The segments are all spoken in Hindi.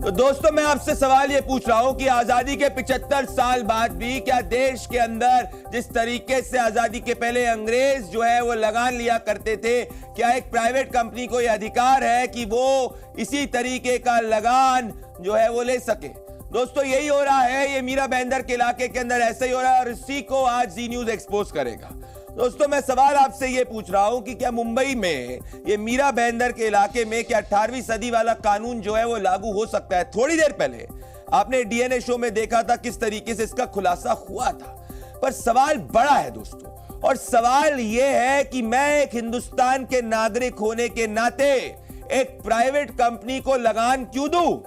तो दोस्तों मैं आपसे सवाल ये पूछ रहा हूं कि आजादी के 75 साल बाद भी क्या देश के अंदर जिस तरीके से आजादी के पहले अंग्रेज जो है वो लगान लिया करते थे, क्या एक प्राइवेट कंपनी को यह अधिकार है कि वो इसी तरीके का लगान जो है वो ले सके? दोस्तों यही हो रहा है, ये मीरा भाईंदर के इलाके के अंदर ऐसा ही हो रहा है और इसी को आज जी न्यूज एक्सपोज करेगा। दोस्तों मैं सवाल आपसे ये पूछ रहा हूं कि क्या मुंबई में ये मीरा भाईंदर के इलाके में क्या 18वीं सदी वाला कानून जो है वो लागू हो सकता है? थोड़ी देर पहले आपने डीएनए शो में देखा था किस तरीके से इसका खुलासा हुआ था, पर सवाल बड़ा है दोस्तों, और सवाल यह है कि मैं एक हिंदुस्तान के नागरिक होने के नाते एक प्राइवेट कंपनी को लगान क्यों दूं?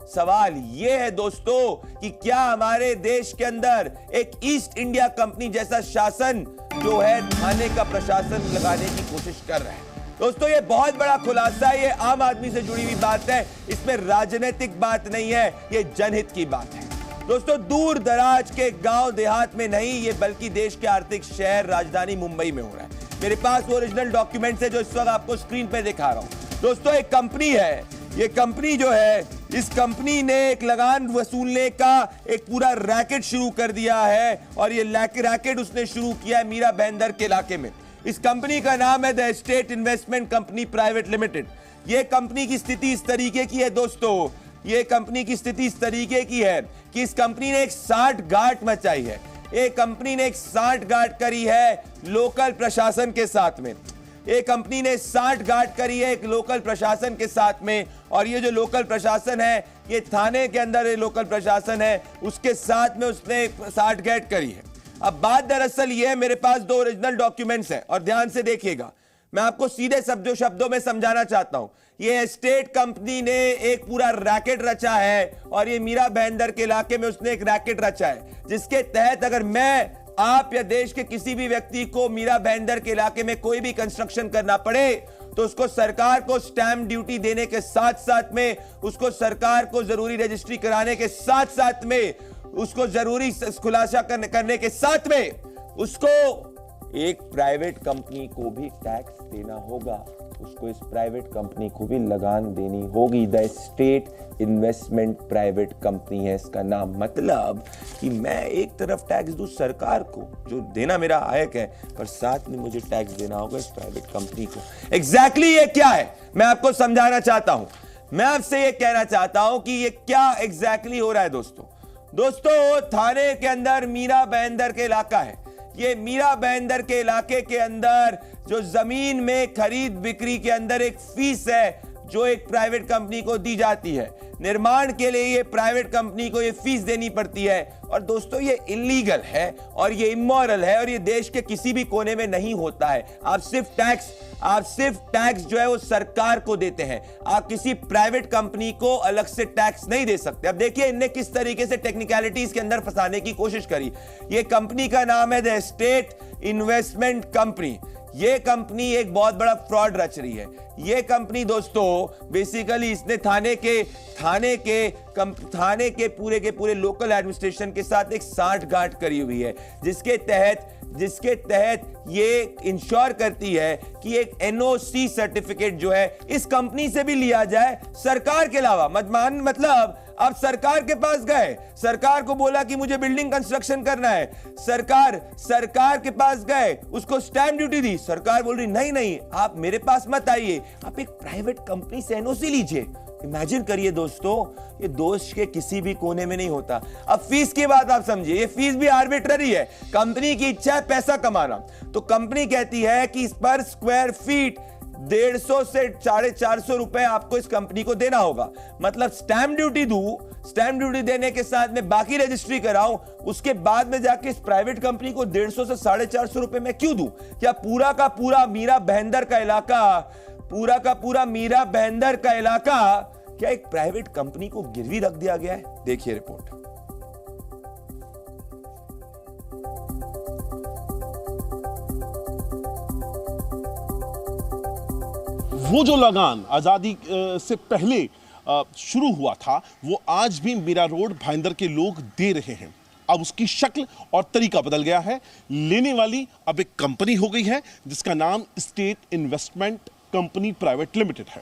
सवाल यह है दोस्तों कि क्या हमारे देश के अंदर एक ईस्ट इंडिया कंपनी जैसा शासन जो है थाने का प्रशासन लगाने की कोशिश कर रहा है? दोस्तों ये बहुत बड़ा खुलासा है, ये आम आदमी से जुड़ी हुई बात है, इसमें राजनीतिक बात नहीं है, ये जनहित की बात है। दोस्तों दूर दराज के गांव देहात में नहीं, ये बल्कि देश के आर्थिक शहर राजधानी मुंबई में हो रहा है। मेरे पास वो ओरिजिनल डॉक्यूमेंट्स है जो इस वक्त आपको स्क्रीन पे दिखा रहा हूं। दोस्तों एक कंपनी है, ये कंपनी जो है, इस कंपनी ने एक लगान वसूलने का एक पूरा रैकेट शुरू कर दिया है और ये रैकेट उसने शुरू किया है मीरा भाईंदर के इलाके में। इस कंपनी का नाम है the estate investment company private limited. ये कंपनी की स्थिति इस तरीके की है दोस्तों, ये कंपनी की स्थिति इस तरीके की है कि इस कंपनी ने एक सांठगांठ मचाई है, एक कंपनी ने एक सांठगांठ करी है लोकल प्रशासन के साथ में। एक कंपनी ने सांठगांठ करी है एक लोकल प्रशासन के साथ में, और ये जो लोकल प्रशासन है, ये थाने के अंदर ये लोकल प्रशासन है, उसके साथ में उसने सांठगांठ करी है। अब बात दरअसल ये है, मेरे पास दो ओरिजिनल डॉक्यूमेंट्स हैं और ध्यान से देखिएगा, मैं आपको सीधे शब्दों में समझाना चाहता हूं। ये स्टेट कंपनी ने एक पूरा रैकेट रचा है और ये मीरा भाईंदर के इलाके में उसने एक रैकेट रचा है, जिसके तहत अगर मैं, आप या देश के किसी भी व्यक्ति को मीरा भाईंदर के इलाके में कोई भी कंस्ट्रक्शन करना पड़े तो उसको सरकार को स्टैंप ड्यूटी देने के साथ साथ में, उसको सरकार को जरूरी रजिस्ट्री कराने के साथ साथ में, उसको जरूरी खुलासा करने के साथ में उसको एक प्राइवेट कंपनी को भी टैक्स देना होगा, उसको इस प्राइवेट कंपनी को भी लगान देनी होगी। The estate investment private company है इसका नाम। मतलब कि मैं एक तरफ टैक्स दूं सरकार को, जो देना मेरा आयक है, पर साथ में मुझे टैक्स देना होगा इस प्राइवेट कंपनी को। एग्जैक्टली ये क्या है मैं आपको समझाना चाहता हूं। मैं आपसे ये कहना चाहता हूं कि ये क्या एग्जैक्टली हो रहा है दोस्तों थाने के अंदर मीरा भाईंदर के इलाका है। ये मीरा भाईंदर के इलाके के अंदर जो जमीन में खरीद बिक्री के अंदर एक फीस है जो एक प्राइवेट कंपनी को दी जाती है। निर्माण के लिए ये प्राइवेट कंपनी को ये फीस देनी पड़ती है, और दोस्तों ये इलीगल है और ये इमोरल है और ये देश के किसी भी कोने में नहीं होता है। आप सिर्फ टैक्स जो है वो सरकार को देते हैं, आप किसी प्राइवेट कंपनी को अलग से टैक्स नहीं दे सकते। अब देखिए इनने किस तरीके से टेक्निकलिटीज के अंदर फंसाने की कोशिश करी। ये कंपनी का नाम है द स्टेट इन्वेस्टमेंट कंपनी। ये कंपनी एक बहुत बड़ा फ्रॉड रच रही है। ये कंपनी दोस्तों बेसिकली इसने थाने के पूरे लोकल एडमिनिस्ट्रेशन के साथ एक सांठगांठ करी हुई है, जिसके तहत ये इंश्योर करती है कि एक एनओसी सर्टिफिकेट जो है इस कंपनी से भी लिया जाए सरकार के अलावा। मतलब आप सरकार के पास गए, सरकार को बोला कि मुझे बिल्डिंग कंस्ट्रक्शन करना है, सरकार के पास गए, उसको स्टैंप ड्यूटी दी, सरकार बोल रही नहीं आप मेरे पास मत आइए, आप एक प्राइवेट कंपनी से एनओसी लीजिए। इमेजिन करिए दोस्तों, ये देश के किसी भी कोने में नहीं होता। अब फीस की बात आप समझिए, ये फीस भी आर्बिट्ररी है, कंपनी की इच्छा है पैसा कमाना, तो कंपनी कहती है कि इस पर स्क्वायर फीट 150 से 450 रुपए आपको इस कंपनी को देना होगा। मतलब स्टैंप ड्यूटी दूं, स्टैंप ड्यूटी देने के साथ में बाकी रजिस्ट्री कराऊं, उसके बाद में जाके इस प्राइवेट कंपनी को 150 से 450 रुपए में क्यों दूं? क्या पूरा का पूरा मीरा भाईंदर का इलाका क्या एक प्राइवेट कंपनी को गिरवी रख दिया गया है? देखिए रिपोर्ट। वो जो लगान आजादी से पहले शुरू हुआ था, वो आज भी मीरा रोड भाईंदर के लोग दे रहे हैं। अब उसकी शक्ल और तरीका बदल गया है। लेने वाली अब एक कंपनी हो गई है जिसका नाम estate investment company private limited है।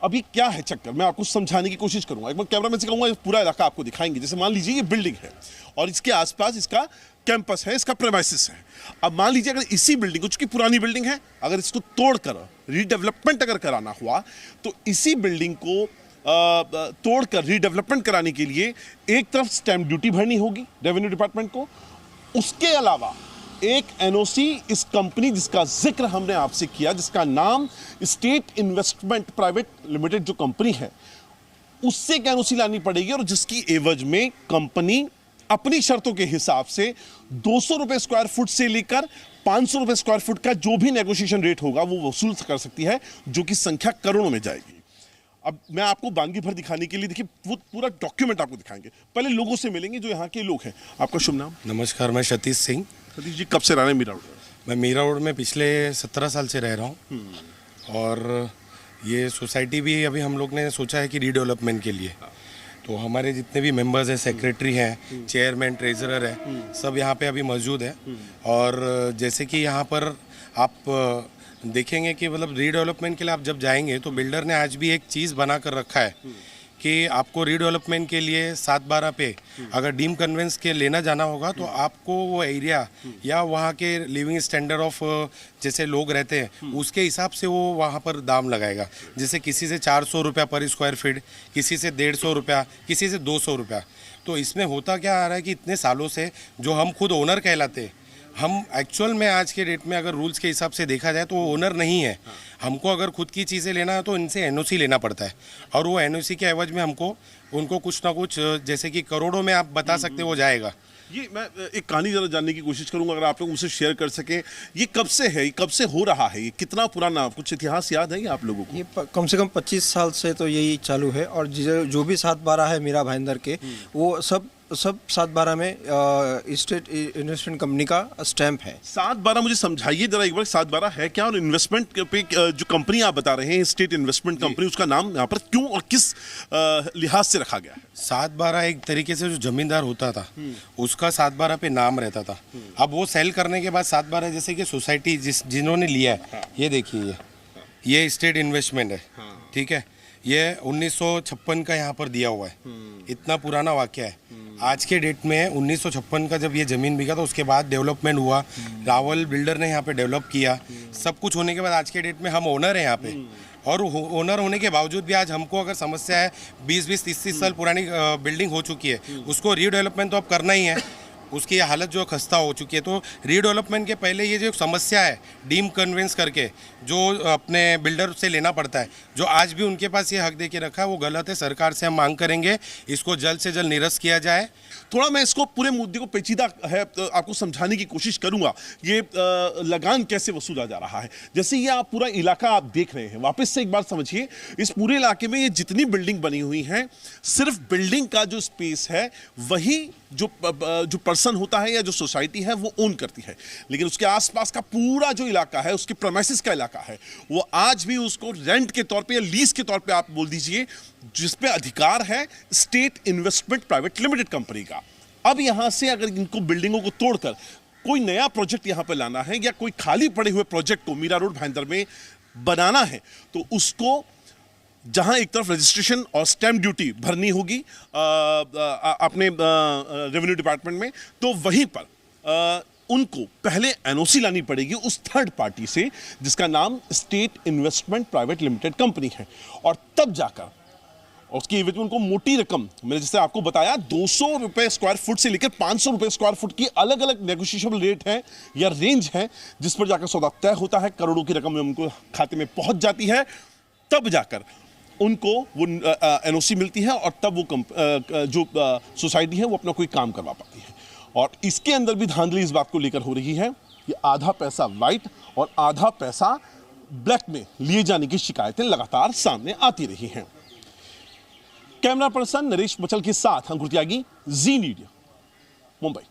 अब ये क्या है चक्कर, मैं आपको समझाने की कोशिश करूंगा। एक बार कैमरामैन से कहूंगा ये पूरा इलाका आपको दिखाएंगे। जैसे मान लीजिए ये बिल्डिंग है और इसके आसपास इसका कैंपस है, इसका प्रेमाइसिस है। अब मान लीजिए अगर इसी बिल्डिंग को, चूंकि पुरानी बिल्डिंग है, अगर इसको तोड़कर रीडेवलपमेंट अगर कराना हुआ तो इसी बिल्डिंग को तोड़कर रीडेवलपमेंट कराने के लिए एक तरफ स्टैंप ड्यूटी भरनी होगी रेवेन्यू डिपार्टमेंट को, उसके अलावा एक एनओसी इस कंपनी जिसका जिक्र हमने आपसे किया, जिसका नाम स्टेट इन्वेस्टमेंट प्राइवेट लिमिटेड जो कंपनी है, उससे एक एनओसी लानी पड़ेगी और जिसकी एवज में कंपनी अपनी शर्तों के हिसाब से 200 रुपए स्क्वायर फुट से लेकर 500 रुपए स्क्वायर फुट का जो भी नेगोशिएशन रेट होगा वो वसूल कर सकती है, जो कि संख्या करोड़ों में जाएगी। अब मैं आपको बानगी भर दिखाने के लिए, देखिए वो पूरा डॉक्यूमेंट आपको दिखाएंगे। पहले लोगों से मिलेंगे जो यहाँ के लोग हैं। आपका शुभ नाम? नमस्कार, मैं सतीश सिंह। सतीश जी, कब से रह रहे हैं मीरा रोड? मैं मीरा रोड में पिछले 17 साल से रह रहा हूँ और ये सोसाइटी भी अभी हम लोग ने सोचा है कि रीडेवलपमेंट के लिए, तो हमारे जितने भी मेंबर्स हैं, सेक्रेटरी हैं, चेयरमैन, ट्रेजरर है, सब यहाँ पे अभी मौजूद है। और जैसे कि यहाँ पर आप देखेंगे कि मतलब रीडेवलपमेंट के लिए आप जब जाएंगे तो बिल्डर ने आज भी एक चीज़ बना कर रखा है कि आपको रीडेवलपमेंट के लिए 7/12 पे अगर डीम कन्वेंस के लेना जाना होगा तो आपको वो एरिया या वहाँ के लिविंग स्टैंडर्ड ऑफ जैसे लोग रहते हैं उसके हिसाब से वो वहाँ पर दाम लगाएगा। जैसे किसी से 400 रुपया पर स्क्वायर फीट, किसी से 150 रुपया, किसी से 200 रुपया। तो इसमें होता क्या आ रहा है कि इतने सालों से जो हम खुद ओनर कहलाते हैं, हम एक्चुअल में आज के डेट में अगर रूल्स के हिसाब से देखा जाए तो वो ओनर नहीं है। हमको अगर खुद की चीज़ें लेना है तो इनसे एनओसी लेना पड़ता है और वो एनओसी के एवज में हमको उनको कुछ ना कुछ जैसे कि करोड़ों में आप बता सकते वो जाएगा। ये मैं एक कहानी जरा जानने की कोशिश करूंगा, अगर आप लोग मुझसे शेयर कर सकें। ये कब से है, ये कब से हो रहा है, ये कितना पुराना, कुछ इतिहास याद है ये आप लोगों को? ये कम से कम 25 साल से तो यही चालू है और जो भी 7/12 है मीरा भाईंदर के, वो सब 7/12 में स्टेट इन्वेस्टमेंट कंपनी का स्टैंप है। 7/12 मुझे समझाइए जरा एक बार, 7/12 है क्या? और इन्वेस्टमेंट पे जो कंपनी आप बता रहे हैं, स्टेट इन्वेस्टमेंट कंपनी, उसका नाम यहाँ पर क्यों और किस लिहाज से रखा गया है? 7/12 एक तरीके से जो जमींदार होता था उसका 7/12 पे नाम रहता था। अब वो सेल करने के बाद 7/12 जैसे कि सोसाइटी जिन्होंने लिया है, ये देखिए ये स्टेट इन्वेस्टमेंट है, ठीक है, ये 1956 का यहाँ पर दिया हुआ है। इतना पुराना वाकया है। आज के डेट में 1956 का जब ये ज़मीन बिका तो उसके बाद डेवलपमेंट हुआ, रावल बिल्डर ने यहाँ पे डेवलप किया। सब कुछ होने के बाद आज के डेट में हम ओनर हैं यहाँ पे, और ओनर होने के बावजूद भी आज हमको अगर समस्या है, 20-20, 30-30 साल पुरानी बिल्डिंग हो चुकी है, उसको रीडेवलपमेंट तो अब करना ही है। उसकी हालत जो खस्ता हो चुकी है, तो रीडेवलपमेंट के पहले ये जो समस्या है डीम कन्वेंस करके जो अपने बिल्डर से लेना पड़ता है, जो आज भी उनके पास ये हक दे के रखा है, वो गलत है। सरकार से हम मांग करेंगे इसको जल्द से जल्द निरस्त किया जाए। थोड़ा मैं इसको पूरे मुद्दे को पेचीदा है आपको समझाने की कोशिश करूंगा। ये लगान कैसे वसूला जा रहा है, जैसे ये आप पूरा इलाका आप देख रहे हैं, वापस से एक बार समझिए। इस पूरे इलाके में ये जितनी बिल्डिंग बनी हुई हैं, सिर्फ बिल्डिंग का जो स्पेस है वही जो पर्सन होता है या जो सोसाइटी है वो ओन करती है, लेकिन उसके आसपास का पूरा जो इलाका है, उसके प्रेमाइसिस का इलाका है, वो आज भी उसको रेंट के तौर पे या लीज के तौर पे आप बोल दीजिए, जिसपे अधिकार है estate investment private limited company का। अब यहां से अगर इनको बिल्डिंगों को तोड़कर कोई नया प्रोजेक्ट यहां पर लाना है या कोई खाली पड़े हुए प्रोजेक्ट को मीरा रोड भाईंदर में बनाना है, तो उसको जहां एक तरफ रजिस्ट्रेशन और स्टैंप ड्यूटी भरनी होगी अपने रेवेन्यू डिपार्टमेंट में, तो वहीं पर उनको पहले एनओसी लानी पड़ेगी उस थर्ड पार्टी से जिसका नाम estate investment private limited company है, और तब जाकर उसकी एवज में उनको मोटी रकम, मैंने जैसे आपको बताया 200 रुपए स्क्वायर फुट से लेकर 500 रुपए स्क्वायर फुट की अलग अलग नेगोशिएबल रेट है या रेंज है, जिस पर जाकर सौदा तय होता है, करोड़ों की रकम उनको खाते में पहुंच जाती है, तब जाकर उनको वो एनओसी मिलती है और तब वो जो सोसाइटी है वो अपना कोई काम करवा पाती है। और इसके अंदर भी धांधली इस बात को लेकर हो रही है कि आधा पैसा वाइट और आधा पैसा ब्लैक में लिए जाने की शिकायतें लगातार सामने आती रही हैं। कैमरा पर्सन नरेश बचल के साथ अंकुर त्यागी, जी मीडिया, मुंबई।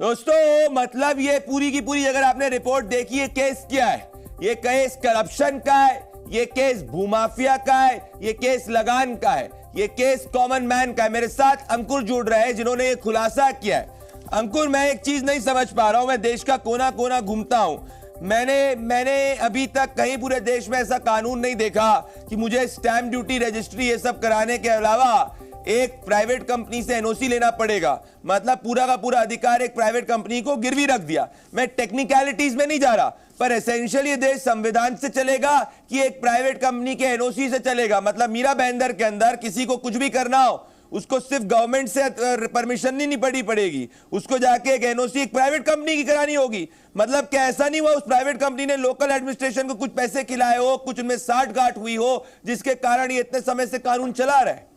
दोस्तों, मतलब ये पूरी की पूरी अगर आपने रिपोर्ट देखी है, केस क्या है? ये केस करप्शन का है, ये केस भूमाफिया का है, ये केस लगान का है, ये केस कॉमन मैन का है। मेरे साथ अंकुर जुड़ रहे हैं जिन्होंने ये खुलासा किया है। अंकुर, मैं एक चीज नहीं समझ पा रहा हूं, मैं देश का कोना कोना घूमता हूं, मैंने अभी तक कहीं पूरे देश में ऐसा कानून नहीं देखा कि मुझे स्टैंप ड्यूटी, रजिस्ट्री ये सब कराने के अलावा एक प्राइवेट कंपनी से एनओसी लेना पड़ेगा। मतलब पूरा का पूरा अधिकार एक प्राइवेट कंपनी को गिरवी रख दिया। मैं टेक्निकलिटीज में नहीं जा रहा, पर एसेंशियल ये देश संविधान से चलेगा कि एक प्राइवेट कंपनी के एनओसी से चलेगा। मतलब मीरा भाईंदर के अंदर किसी को कुछ भी करना हो, उसको सिर्फ गवर्नमेंट से परमिशन नहीं पड़ेगी, उसको जाके एक एनओसी एक प्राइवेट कंपनी की करानी होगी। मतलब क्या ऐसा नहीं हुआ उस प्राइवेट कंपनी ने लोकल एडमिनिस्ट्रेशन को कुछ पैसे खिलाए हो, कुछ उनमें साठगांठ हुई हो, जिसके कारण ये इतने समय से कानून चला रहा है?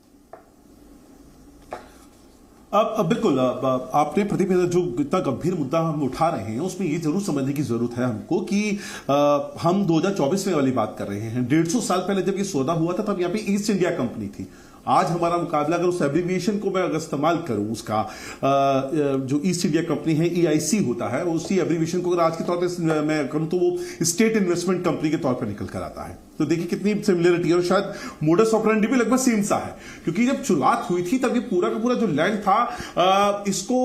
अब बिल्कुल आपने प्रदीप जो इतना गंभीर मुद्दा हम उठा रहे हैं उसमें ये जरूर समझने की जरूरत है हमको कि हम 2024 में वाली बात कर रहे हैं। 150 साल पहले जब ये सौदा हुआ था तब यहाँ पे ईस्ट इंडिया कंपनी थी। आज हमारा मुकाबला अगर उस एब्रीविएशन को मैं अगर इस्तेमाल करूं, उसका जो ईस्ट इंडिया कंपनी है EIC होता है, उसी एब्रीविएशन को अगर आज के तौर पे मैं करूं तो वो स्टेट इन्वेस्टमेंट कंपनी के तौर पर निकल कर आता है। तो देखिए कितनी सिमिलरिटी है और शायद मोडस ऑपरेंडी भी लगभग सेम सा है, क्योंकि जब शुरुआत हुई थी तब ये पूरा का पूरा जो लैंड था इसको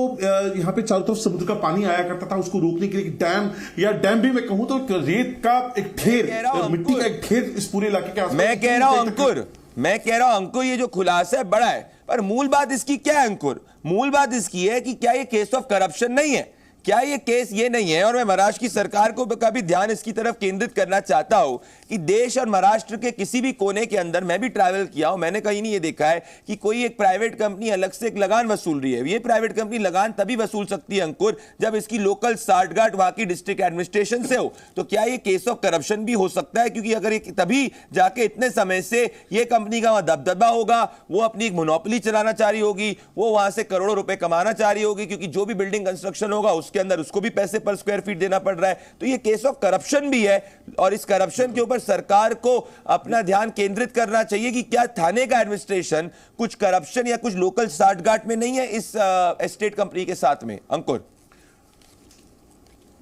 यहाँ पे चारों तरफ समुद्र का पानी आया करता था, उसको रोकने के लिए डैम या डैम भी मैं कहूं तो रेत का एक ढेर, मिट्टी का एक ढेर इस पूरे इलाके के आसपास। मैं कह रहा हूं अंकुर ये जो खुलासा है बड़ा है, पर मूल बात इसकी क्या है अंकुर? मूल बात इसकी है कि क्या ये केस ऑफ करप्शन नहीं है? क्या ये केस ये नहीं है? और मैं महाराष्ट्र की सरकार को का भी ध्यान इसकी तरफ केंद्रित करना चाहता हूं कि देश और महाराष्ट्र के किसी भी कोने के अंदर, मैं भी ट्रैवल किया हूं, मैंने कहीं नहीं ये देखा है कि कोई एक प्राइवेट कंपनी अलग से एक लगान वसूल रही है। ये प्राइवेट कंपनी लगान तभी वसूल सकती है अंकुर जब इसकी लोकल साठगांठ वहां की डिस्ट्रिक्ट एडमिनिस्ट्रेशन से हो। तो क्या ये केस ऑफ करप्शन भी हो सकता है? क्योंकि अगर तभी जाके इतने समय से ये कंपनी का वहां दबदबा होगा, वो अपनी एक मोनोपोली चलाना चाह रही होगी, वो वहां से करोड़ों रुपए कमाना चाह रही होगी, क्योंकि जो भी बिल्डिंग कंस्ट्रक्शन होगा के अंदर उसको भी पैसे पर स्क्वायर फीट देना पड़ रहा है। तो ये केस ऑफ करप्शन भी है और इस करप्शन के ऊपर सरकार को अपना ध्यान केंद्रित करना चाहिए कि क्या थाने का एडमिनिस्ट्रेशन कुछ करप्शन या कुछ लोकल साठगांठ में नहीं है इस एस्टेट कंपनी के साथ में? अंकुर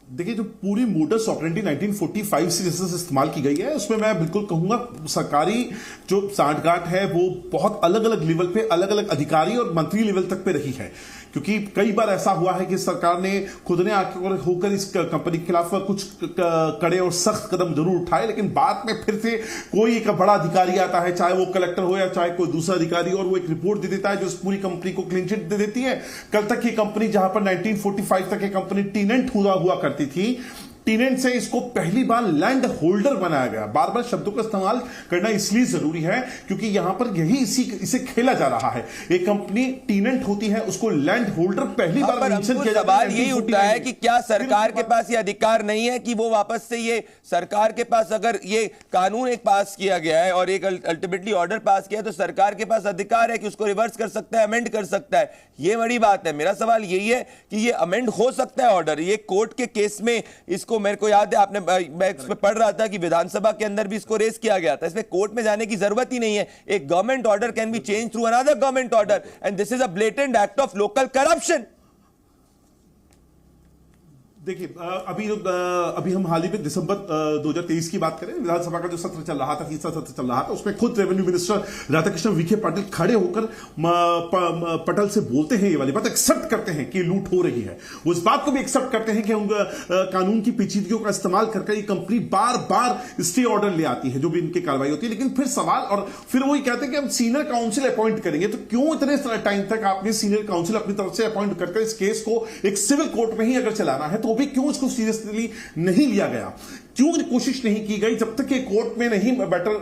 देखिए जो पूरी मोडस ऑपरेंडी 1945 से जैसे इस्तेमाल की गई है उसमें मैं बिल्कुल कहूंगा सरकारी जो साठगांठ है वो बहुत अलग अलग लेवल पे, अलग अलग अधिकारी और मंत्री लेवल तक पे रही है। क्योंकि कई बार ऐसा हुआ है कि सरकार ने खुद ने आकर होकर इस कंपनी के खिलाफ कुछ कड़े और सख्त कदम जरूर उठाए, लेकिन बाद में फिर से कोई एक बड़ा अधिकारी आता है, चाहे वो कलेक्टर हो या चाहे कोई दूसरा अधिकारी, और वो एक रिपोर्ट दे देता है जो इस पूरी कंपनी को क्लीन चिट दे देती है। कल तक ये कंपनी, जहां पर 1945 तक ये कंपनी टीनेंट हुआ करती थी, टीनेंट से इसको पहली बार लैंड होल्डर बनाया गया। बार बार शब्दों का इस्तेमाल करना इसलिए जरूरी है क्योंकि यहां पर यही इसे खेला जा रहा है। एक कंपनी टीनेंट होती है, उसको लैंड होल्डर पहली बार मेंशन किया जाता है। सवाल यही उठता है कि क्या सरकार के पास ये अधिकार नहीं है कि वो वापस से ये सरकार के पास, अगर ये कानून एक पास किया गया है और एक अल्टीमेटली ऑर्डर पास किया है तो सरकार के पास अधिकार है कि उसको रिवर्स कर सकता है, अमेंड कर सकता है। ये बड़ी बात है। मेरा सवाल यही है कि ये अमेंड हो सकता है ऑर्डर। ये कोर्ट के केस में इसको, मेरे को याद है आपने, मैं इस पे पढ़ रहा था कि विधानसभा के अंदर भी इसको रेस किया गया था। इसमें कोर्ट में जाने की जरूरत ही नहीं है। एक government order can be change through another government order and this is a blatant act of local corruption. देखिए अभी हम हाल ही में दिसंबर 2023 की बात करें, विधानसभा का जो सत्र चल रहा था, तीसरा सत्र चल रहा था, उसमें खुद रेवेन्यू मिनिस्टर राधाकृष्ण विखे पाटिल खड़े होकर पटेल से बोलते हैं, ये वाली बात एक्सेप्ट करते हैं कि लूट हो रही है। वो इस बात को भी एक्सेप्ट करते हैं कि कानून की पेचीदगियों का इस्तेमाल करके ये कंपनी बार बार स्टे ऑर्डर ले आती है जो भी इनकी कार्रवाई होती है। लेकिन फिर सवाल, और फिर वही कहते हैं कि हम सीनियर काउंसिल अपॉइंट करेंगे। तो क्यों इतने टाइम तक आपने सीनियर काउंसिल अपनी तरफ से अपॉइंट करके इस केस को एक सिविल कोर्ट में ही अगर चलाना है तो भी क्यों इसको सीरियसली नहीं लिया गया? क्यों कोशिश नहीं की गई? जब तक ये कोर्ट में नहीं बैटर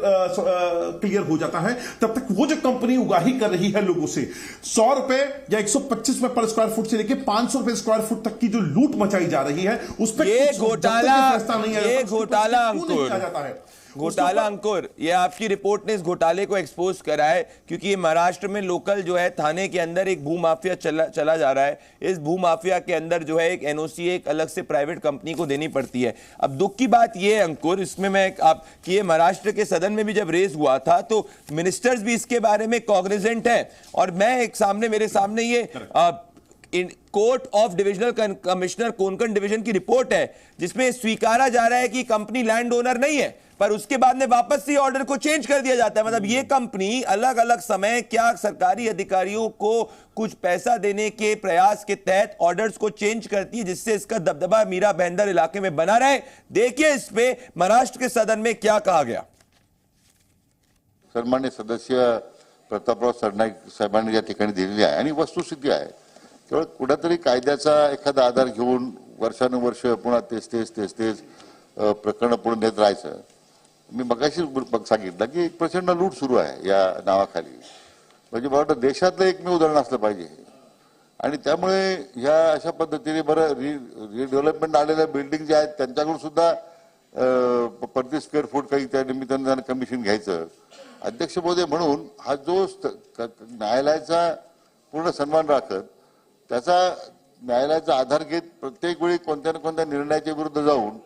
क्लियर हो जाता है तब तक वो जो कंपनी उगाही कर रही है लोगों से 100 रुपए या 125 रुपए पर स्क्वायर फुट से लेकर 500 रुपए स्क्वायर फुट तक की जो लूट मचाई जा रही है उस पर ये घोटाला अंकुर, ये आपकी रिपोर्ट ने इस घोटाले को एक्सपोज करा है क्योंकि महाराष्ट्र में लोकल जो है थाने के अंदर एक भूमाफिया चला जा रहा है। इस भूमाफिया के अंदर जो है एक एनओसी एक अलग से प्राइवेट कंपनी को देनी पड़ती है। अब दुख की बात ये है अंकुर, इसमें मैं आप कि ये महाराष्ट्र के सदन में भी जब रेज हुआ था तो मिनिस्टर्स भी इसके बारे में कॉग्निजेंट है। और मैं एक मेरे सामने ये court of divisional commissioner Konkan division की रिपोर्ट है जिसमें स्वीकारा जा रहा है कि कंपनी लैंड ओनर नहीं है, पर उसके बाद में वापस से ऑर्डर को चेंज कर दिया जाता है। मतलब ये कंपनी अलग अलग समय क्या सरकारी अधिकारियों को कुछ पैसा देने के प्रयास के तहत ऑर्डर्स को चेंज करती है, जिससे इसका दबदबा मीरा भाईंदर इलाके में बना रहे। देखिए इस पे महाराष्ट्र के सदन में क्या कहा गया। सन्मान्य सदस्य प्रतापराव सरनाईक साहेबांनी या ठिकाणी दिलेली आहे आणि वस्तुस्थिती आहे, केवळ कुठेतरी कायद्याचा एखादा आधार घेऊन वर्षानुवर्ष पुन्हा तेच प्रकरण पुढे नेत राहायचं। मी मगाशी सांगितलं की एक प्रचंड लूट सुरू आहे या नावाखाली, म्हणजे मला वाटतं देशातलं एकमेव उदाहरण असलं पाहिजे। आणि त्यामुळे ह्या अशा पद्धतीने बरं रिडेव्हलपमेंट आलेल्या बिल्डिंग ज्या आहेत त्यांच्याकडून सुद्धा प्रति स्क्वेअर फूट काही त्या निमित्तानं कमिशन घ्यायचं। अध्यक्ष महोदय म्हणून हा जो न्यायालयाचा पूर्ण सन्मान राखत त्याचा न्यायालयाचा आधार घेत प्रत्येक वेळी कोणत्या ना कोणत्या निर्णयाच्या विरुद्ध जाऊन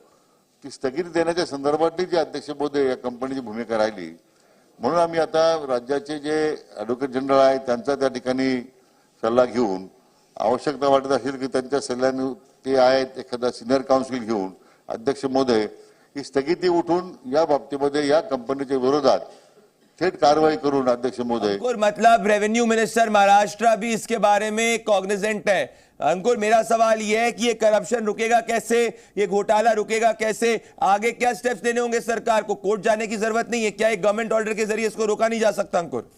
ती स्थगिती देण्याच्या संदर्भातली जी अध्यक्ष महोदय या कंपनीची भूमिका राहिली, म्हणून आम्ही आता राज्याचे जे ॲडव्होकेट जनरल आहेत त्यांचा त्या ठिकाणी सल्ला घेऊन आवश्यकता वाटत असेल की त्यांच्या सल्ल्याने ते आहेत एखादा सिनियर काउन्सिल घेऊन अध्यक्ष महोदय ही स्थगिती उठून या बाबतीमध्ये या कंपनीच्या विरोधात थेट कार्रवाई करून अध्यक्ष महोदय। अंकुर, मतलब रेवेन्यू मिनिस्टर महाराष्ट्र भी इसके बारे में कॉग्निजेंट है। अंकुर, मेरा सवाल यह है कि ये करप्शन रुकेगा कैसे, ये घोटाला रुकेगा कैसे, आगे क्या स्टेप्स लेने होंगे सरकार को? कोर्ट जाने की जरूरत नहीं है क्या? एक गवर्नमेंट ऑर्डर के जरिए इसको रोका नहीं जा सकता? अंकुर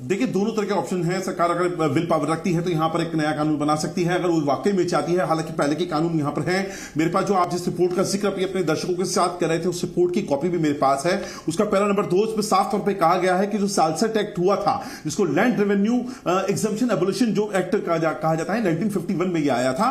देखिए, दोनों तरह के ऑप्शन हैं। सरकार अगर विल पावर रखती है तो यहां पर एक नया कानून बना सकती है, अगर वो वाकई में चाहती है। हालांकि पहले के कानून यहां पर हैं। मेरे पास जो आप जिस रिपोर्ट का जिक्र अपने दर्शकों के साथ कर रहे थे उस रिपोर्ट की कॉपी भी मेरे पास है। उसका पैरा नंबर 2 इसमें साफ तौर पर कहा गया है कि जो सालसट एक्ट हुआ था, जिसको लैंड रेवेन्यू एग्जम्पशन एबोलिशन जो एक्ट कहा जाता है, 1951 में यह आया था।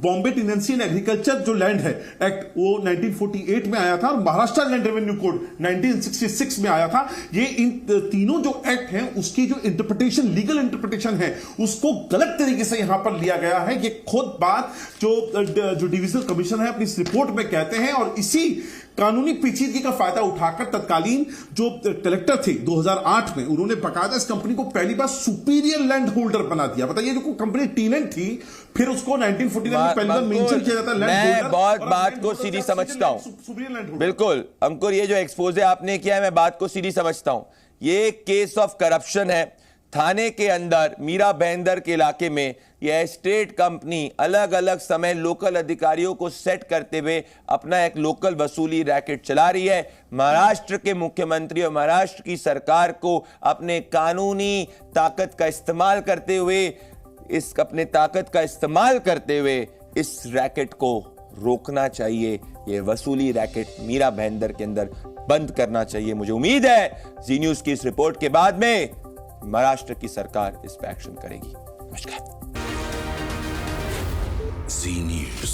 बॉम्बे टेनेंसी एंड एग्रीकल्चर जो लैंड है एक्ट वो 1948 में आया था, और महाराष्ट्र लैंड रेवेन्यू कोड 1966 में आया था। ये इन तीनों जो एक्ट हैं उसकी जो इंटरप्रिटेशन, लीगल इंटरप्रिटेशन है, उसको गलत तरीके से यहां पर लिया गया है। ये खुद बात जो डिविजनल कमीशन है अपनी इस रिपोर्ट में कहते हैं, और इसी कानूनी पेचीदगी का फायदा उठाकर तत्कालीन जो कलेक्टर थे 2008 में, उन्होंने बकायदा इस कंपनी को पहली बार सुपीरियर लैंड होल्डर बना दिया। बताइए, जो कंपनी टीनेंट थी, फिर उसको 1949 में पहली बार मेंशन किया जाता है लैंड होल्डर। मैं बहुत बात को सीधी समझता हूं। बिल्कुल अंकुर, ये जो एक्सपोजे आपने किया है, मैं बात को सीधी समझता हूं। ये केस ऑफ करप्शन है। थाने के अंदर मीरा भाईंदर के इलाके में यह स्टेट कंपनी अलग अलग समय लोकल अधिकारियों को सेट करते हुए अपना एक लोकल वसूली रैकेट चला रही है। महाराष्ट्र के मुख्यमंत्री और महाराष्ट्र की सरकार को अपने कानूनी ताकत का इस्तेमाल करते हुए इस रैकेट को रोकना चाहिए। यह वसूली रैकेट मीरा भाईंदर के अंदर बंद करना चाहिए। मुझे उम्मीद है जी न्यूज की इस रिपोर्ट के बाद में महाराष्ट्र की सरकार इस पर एक्शन करेगी। नमस्कार। जी न्यूज।